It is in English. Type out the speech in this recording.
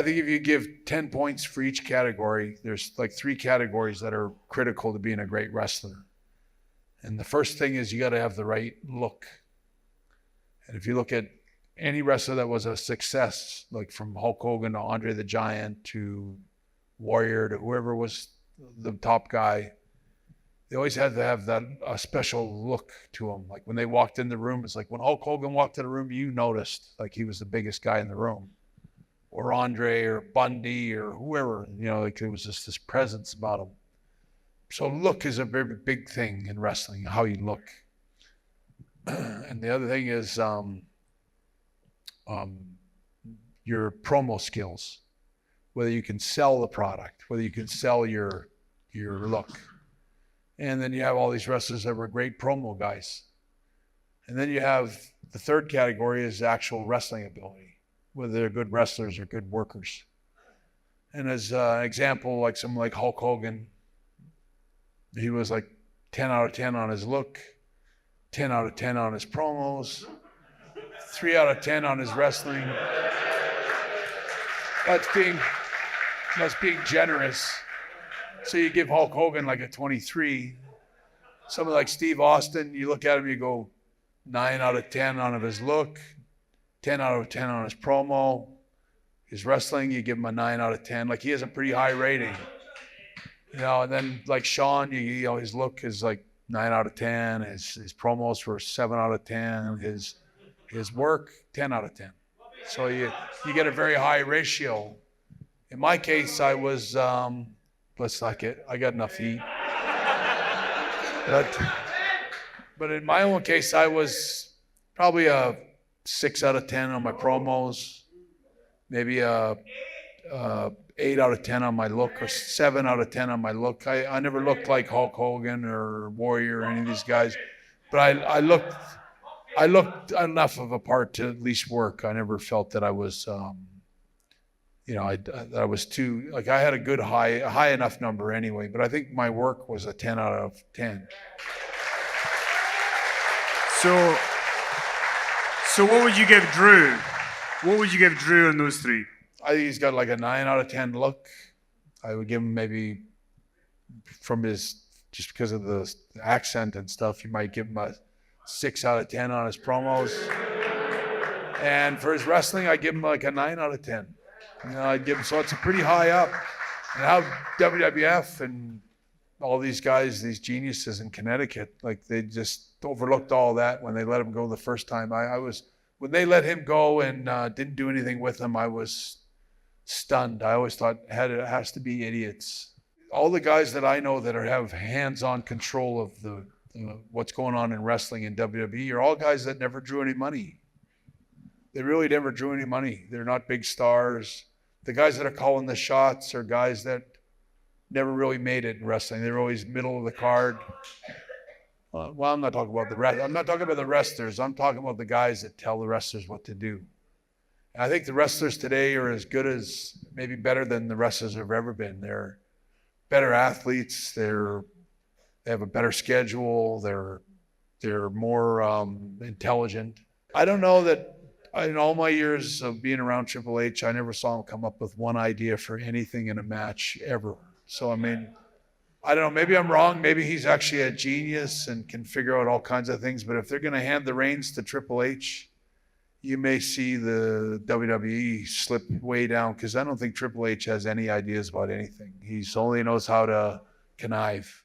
I think if you give 10 points for each category, there's like 3 categories that are critical to being a great wrestler. And the first thing is you got to have the right look. And if you look at any wrestler that was a success, like from Hulk Hogan to Andre the Giant to Warrior to whoever was the top guy, they always had to have that a special look to them. Like when they walked in the room, it's like when Hulk Hogan walked in the room, you noticed like he was the biggest guy in the room. Or Andre or Bundy or whoever, like there was just this presence about him. So look is a very big thing in wrestling, how you look. And the other thing is your promo skills, whether you can sell the product, whether you can sell your look. And then you have all these wrestlers that were great promo guys. And then you have the third category is actual wrestling ability, whether they're good wrestlers or good workers. And as an example, like someone like Hulk Hogan, he was like 10 out of 10 on his look, 10 out of 10 on his promos, 3 out of 10 on his wrestling. That's being generous. So you give Hulk Hogan like a 23. Someone like Steve Austin, you look at him, you go 9 out of 10 on his look, 10 out of 10 on his promo. His wrestling, you give him a 9 out of 10. Like he has a pretty high rating. And then like Shawn, his look is like 9 out of 10. His promos were 7 out of 10. His work, 10 out of 10. So you get a very high ratio. In my case, I was, I got enough to eat. But in my own case, I was probably a 6 out of 10 on my promos, maybe a 8 out of 10 on my look, or 7 out of 10 on my look. I never looked like Hulk Hogan or Warrior or any of these guys, but I looked enough of a part to at least work. I never felt that I was, I was too, like I had a good a high enough number anyway, but I think my work was a 10 out of 10. So what would you give Drew? What would you give Drew in those 3? I think he's got like a 9 out of 10 look. I would give him maybe just because of the accent and stuff, you might give him a 6 out of 10 on his promos. And for his wrestling, I give him like a 9 out of 10. I'd give him, so it's a pretty high up. And how WWF and all these guys, these geniuses in Connecticut, like they just overlooked all that when they let him go the first time. When they let him go and didn't do anything with him, I was stunned. I always thought it has to be idiots. All the guys that I know that have hands-on control of what's going on in wrestling in WWE are all guys that never drew any money. They really never drew any money. They're not big stars. The guys that are calling the shots are guys that never really made it in wrestling. They're always middle of the card. Well, I'm not talking about I'm not talking about the wrestlers. I'm talking about the guys that tell the wrestlers what to do. And I think the wrestlers today are as good as, maybe better than the wrestlers have ever been. They're better athletes. They have a better schedule. They're more intelligent. I don't know that in all my years of being around Triple H, I never saw him come up with one idea for anything in a match ever. So, I mean, I don't know, maybe I'm wrong. Maybe he's actually a genius and can figure out all kinds of things. But if they're going to hand the reins to Triple H, you may see the WWE slip way down, because I don't think Triple H has any ideas about anything. He only knows how to connive.